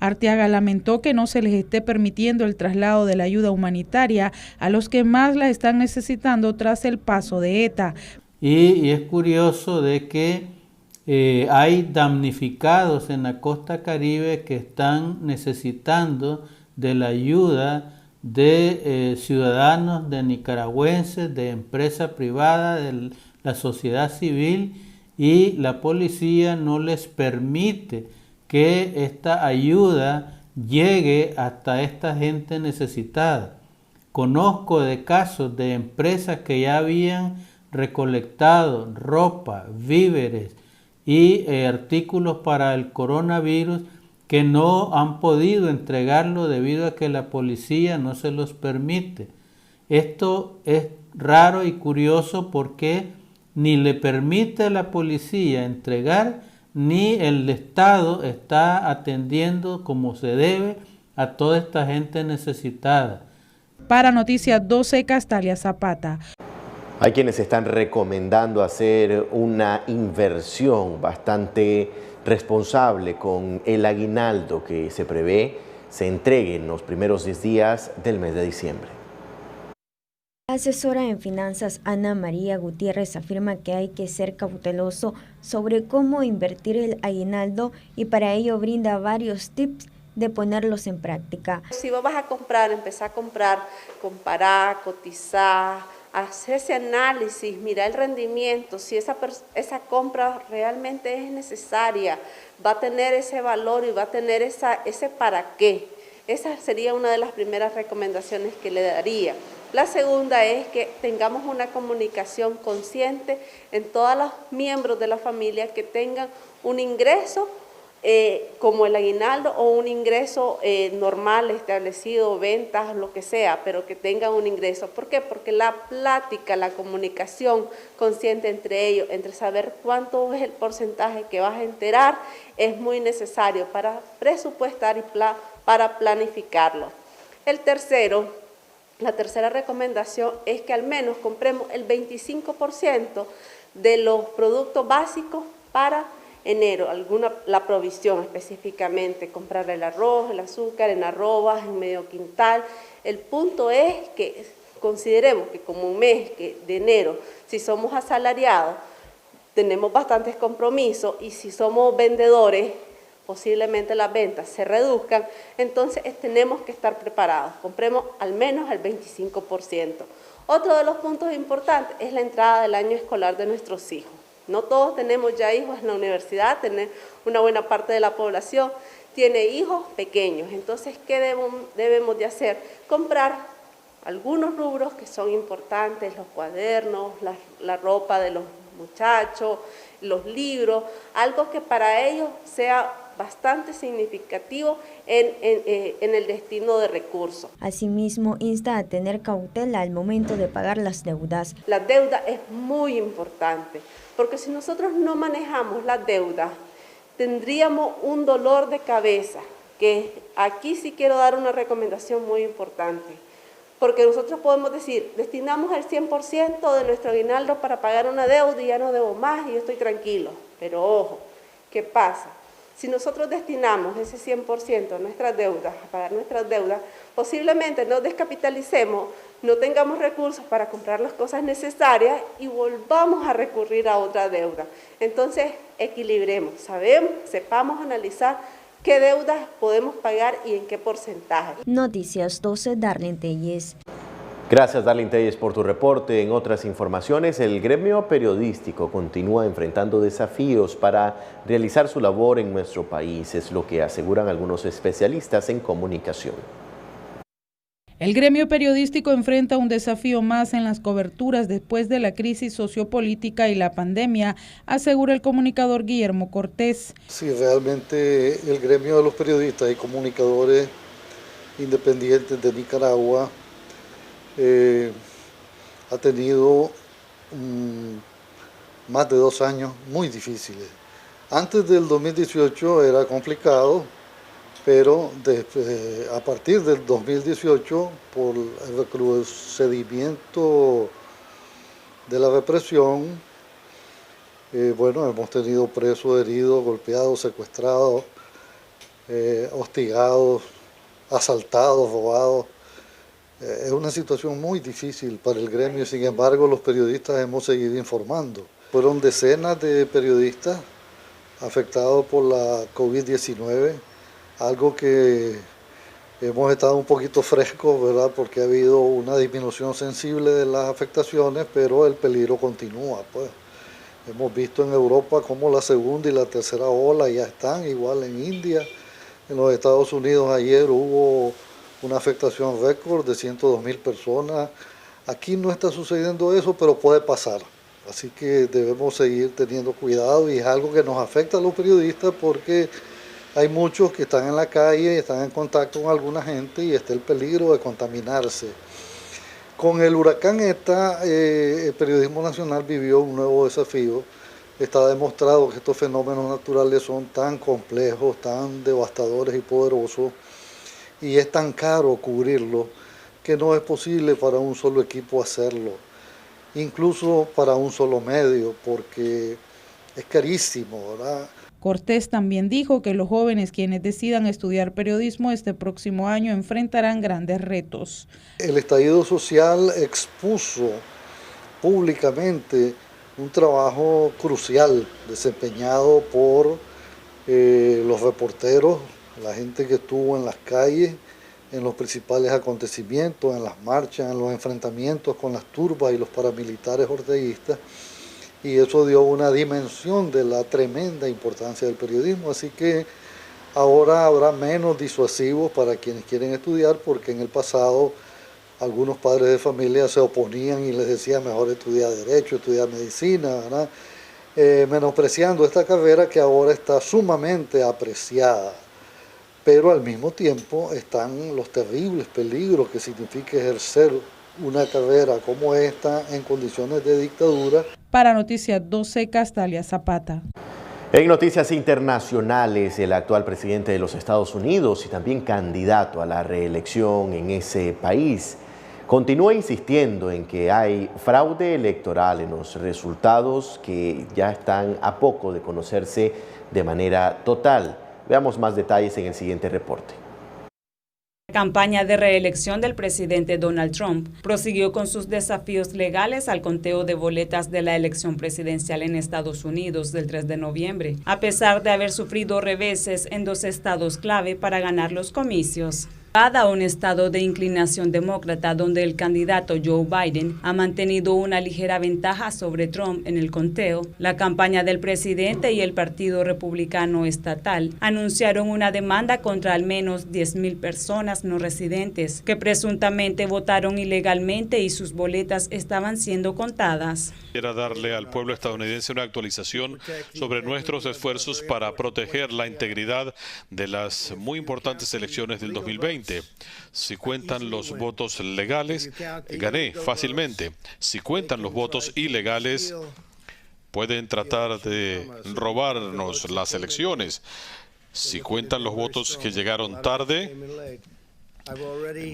Arteaga lamentó que no se les esté permitiendo el traslado de la ayuda humanitaria a los que más la están necesitando tras el paso de ETA. Y es curioso de que hay damnificados en la costa caribe que están necesitando de la ayuda de ciudadanos, de nicaragüenses, de empresa privada, de la sociedad civil, y la policía no les permite que esta ayuda llegue hasta esta gente necesitada. Conozco de casos de empresas que ya habían recolectado ropa, víveres y artículos para el coronavirus, que no han podido entregarlo debido a que la policía no se los permite. Esto es raro y curioso porque ni le permite a la policía entregar, ni el Estado está atendiendo como se debe a toda esta gente necesitada. Para Noticias 12, Castalia Zapata. Hay quienes están recomendando hacer una inversión bastante responsable con el aguinaldo que se prevé se entregue en los primeros 10 días del mes de diciembre. La asesora en finanzas Ana María Gutiérrez afirma que hay que ser cauteloso sobre cómo invertir el aguinaldo, y para ello brinda varios tips de ponerlos en práctica. Si vos vas a comprar, empezar a comprar, comparar, cotizar, hacer ese análisis, mirar el rendimiento, si esa compra realmente es necesaria, va a tener ese valor y va a tener ese para qué. Esa sería una de las primeras recomendaciones que le daría. La segunda es que tengamos una comunicación consciente en todos los miembros de la familia que tengan un ingreso como el aguinaldo o un ingreso normal, establecido, ventas, lo que sea, pero que tengan un ingreso. ¿Por qué? Porque la plática, la comunicación consciente entre ellos, entre saber cuánto es el porcentaje que vas a enterar, es muy necesario para presupuestar y para planificarlo. La tercera recomendación es que al menos compremos el 25% de los productos básicos para enero, la provisión específicamente, comprar el arroz, el azúcar, en arrobas, en medio quintal. El punto es que consideremos que como un mes de enero, si somos asalariados, tenemos bastantes compromisos y si somos vendedores, posiblemente las ventas se reduzcan, entonces tenemos que estar preparados, compremos al menos el 25%. Otro de los puntos importantes es la entrada del año escolar de nuestros hijos. No todos tenemos ya hijos en la universidad, una buena parte de la población tiene hijos pequeños, entonces ¿qué debemos de hacer? Comprar algunos rubros que son importantes, los cuadernos, la ropa de los muchachos, los libros, algo que para ellos sea bastante significativo en el destino de recursos. Asimismo, insta a tener cautela al momento de pagar las deudas. La deuda es muy importante, porque si nosotros no manejamos la deuda, tendríamos un dolor de cabeza, que aquí sí quiero dar una recomendación muy importante, porque nosotros podemos decir, destinamos el 100% de nuestro aguinaldo para pagar una deuda y ya no debo más y yo estoy tranquilo. Pero ojo, ¿qué pasa? Si nosotros destinamos ese 100% a nuestras deudas, a pagar nuestras deudas, posiblemente nos descapitalicemos, no tengamos recursos para comprar las cosas necesarias y volvamos a recurrir a otra deuda. Entonces, equilibremos, sepamos analizar qué deudas podemos pagar y en qué porcentaje. Noticias 12, Darlene Telles. Gracias, Darlene Telles, por tu reporte. En otras informaciones, el gremio periodístico continúa enfrentando desafíos para realizar su labor en nuestro país, es lo que aseguran algunos especialistas en comunicación. El gremio periodístico enfrenta un desafío más en las coberturas después de la crisis sociopolítica y la pandemia, asegura el comunicador Guillermo Cortés. Sí, realmente el gremio de los periodistas y comunicadores independientes de Nicaragua ha tenido más de 2 años muy difíciles. Antes del 2018 era complicado, pero a partir del 2018, por el recrudecimiento de la represión, hemos tenido presos, heridos, golpeados, secuestrados, hostigados, asaltados, robados. Es una situación muy difícil para el gremio, sin embargo los periodistas hemos seguido informando. Fueron decenas de periodistas afectados por la COVID-19, algo que hemos estado un poquito frescos, ¿verdad? Porque ha habido una disminución sensible de las afectaciones, pero el peligro continúa, pues. Hemos visto en Europa cómo la segunda y la tercera ola ya están, igual en India. En los Estados Unidos ayer hubo una afectación récord de 102,000 personas. Aquí no está sucediendo eso, pero puede pasar. Así que debemos seguir teniendo cuidado y es algo que nos afecta a los periodistas porque hay muchos que están en la calle y están en contacto con alguna gente y está el peligro de contaminarse. Con el huracán ETA, el periodismo nacional vivió un nuevo desafío. Está demostrado que estos fenómenos naturales son tan complejos, tan devastadores y poderosos, y es tan caro cubrirlo que no es posible para un solo equipo hacerlo, incluso para un solo medio, porque es carísimo, ¿verdad? Cortés también dijo que los jóvenes quienes decidan estudiar periodismo este próximo año enfrentarán grandes retos. El estallido social expuso públicamente un trabajo crucial desempeñado por los reporteros, la gente que estuvo en las calles, en los principales acontecimientos, en las marchas, en los enfrentamientos con las turbas y los paramilitares orteguistas, y eso dio una dimensión de la tremenda importancia del periodismo, así que ahora habrá menos disuasivos para quienes quieren estudiar, porque en el pasado algunos padres de familia se oponían y les decían mejor estudiar Derecho, estudiar Medicina, ¿verdad? Menospreciando esta carrera que ahora está sumamente apreciada. Pero al mismo tiempo están los terribles peligros que significa ejercer una carrera como esta en condiciones de dictadura. Para Noticias 12, Castalia Zapata. En noticias internacionales, el actual presidente de los Estados Unidos y también candidato a la reelección en ese país continúa insistiendo en que hay fraude electoral en los resultados que ya están a poco de conocerse de manera total. Veamos más detalles en el siguiente reporte. La campaña de reelección del presidente Donald Trump prosiguió con sus desafíos legales al conteo de boletas de la elección presidencial en Estados Unidos del 3 de noviembre, a pesar de haber sufrido reveses en 2 estados clave para ganar los comicios. Dada un estado de inclinación demócrata donde el candidato Joe Biden ha mantenido una ligera ventaja sobre Trump en el conteo, la campaña del presidente y el Partido Republicano Estatal anunciaron una demanda contra al menos 10,000 personas no residentes que presuntamente votaron ilegalmente y sus boletas estaban siendo contadas. Quiero darle al pueblo estadounidense una actualización sobre nuestros esfuerzos para proteger la integridad de las muy importantes elecciones del 2020. Si cuentan los votos legales, gané fácilmente. Si cuentan los votos ilegales, pueden tratar de robarnos las elecciones. Si cuentan los votos que llegaron tarde,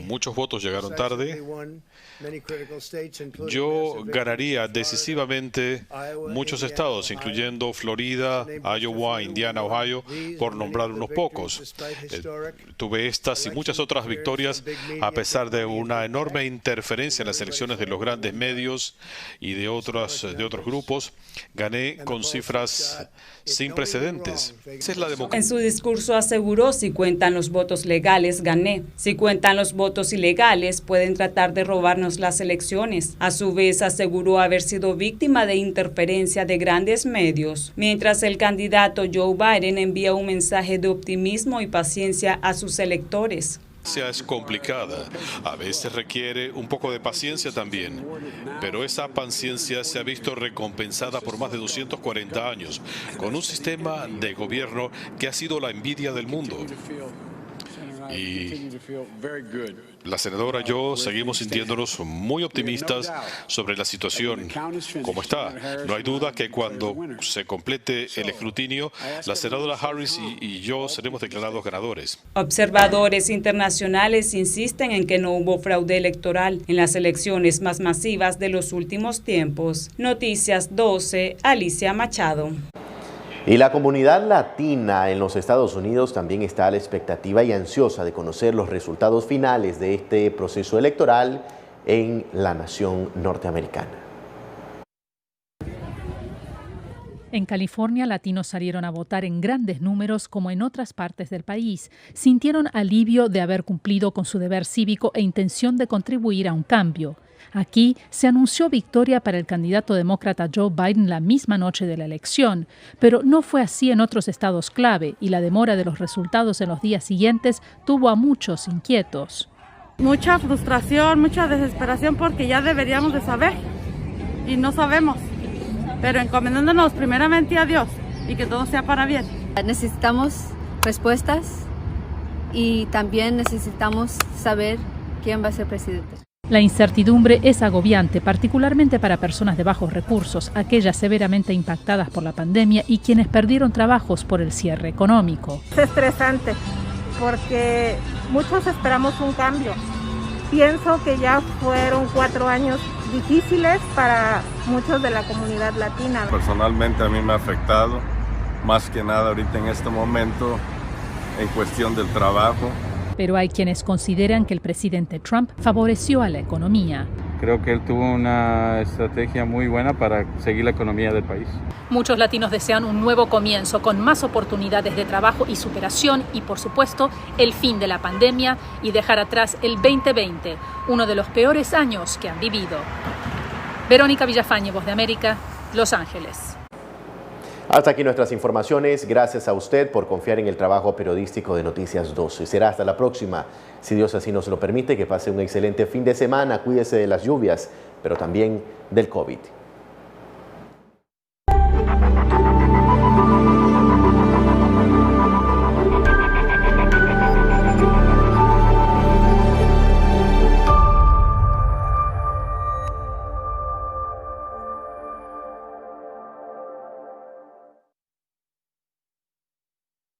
muchos votos llegaron tarde, yo ganaría decisivamente muchos estados, incluyendo Florida, Iowa, Indiana, Ohio, por nombrar unos pocos. Tuve estas y muchas otras victorias a pesar de una enorme interferencia en las elecciones de los grandes medios y de otros grupos. Gané con cifras sin precedentes. Esa es la democracia. En su discurso aseguró: si cuentan los votos legales, gané. Si cuentan los votos ilegales, pueden tratar de robarnos las elecciones. A su vez, aseguró haber sido víctima de interferencia de grandes medios, mientras el candidato Joe Biden envía un mensaje de optimismo y paciencia a sus electores. Es complicada, a veces requiere un poco de paciencia también, pero esa paciencia se ha visto recompensada por más de 240 años, con un sistema de gobierno que ha sido la envidia del mundo. Y la senadora y yo seguimos sintiéndonos muy optimistas sobre la situación como está. No hay duda que cuando se complete el escrutinio, la senadora Harris y yo seremos declarados ganadores. Observadores internacionales insisten en que no hubo fraude electoral en las elecciones más masivas de los últimos tiempos. Noticias 12, Alicia Machado. Y la comunidad latina en los Estados Unidos también está a la expectativa y ansiosa de conocer los resultados finales de este proceso electoral en la nación norteamericana. En California, latinos salieron a votar en grandes números como en otras partes del país. Sintieron alivio de haber cumplido con su deber cívico e intención de contribuir a un cambio. Aquí se anunció victoria para el candidato demócrata Joe Biden la misma noche de la elección, pero no fue así en otros estados clave y la demora de los resultados en los días siguientes tuvo a muchos inquietos. Mucha frustración, mucha desesperación porque ya deberíamos de saber y no sabemos, pero encomendándonos primeramente a Dios y que todo sea para bien. Necesitamos respuestas y también necesitamos saber quién va a ser presidente. La incertidumbre es agobiante, particularmente para personas de bajos recursos, aquellas severamente impactadas por la pandemia y quienes perdieron trabajos por el cierre económico. Es estresante porque muchos esperamos un cambio. Pienso que ya fueron 4 años difíciles para muchos de la comunidad latina. Personalmente a mí me ha afectado, más que nada ahorita en este momento, en cuestión del trabajo. Pero hay quienes consideran que el presidente Trump favoreció a la economía. Creo que él tuvo una estrategia muy buena para seguir la economía del país. Muchos latinos desean un nuevo comienzo con más oportunidades de trabajo y superación y, por supuesto, el fin de la pandemia y dejar atrás el 2020, uno de los peores años que han vivido. Verónica Villafañe, Voz de América, Los Ángeles. Hasta aquí nuestras informaciones. Gracias a usted por confiar en el trabajo periodístico de Noticias 12. Será hasta la próxima. Si Dios así nos lo permite, que pase un excelente fin de semana. Cuídese de las lluvias, pero también del COVID.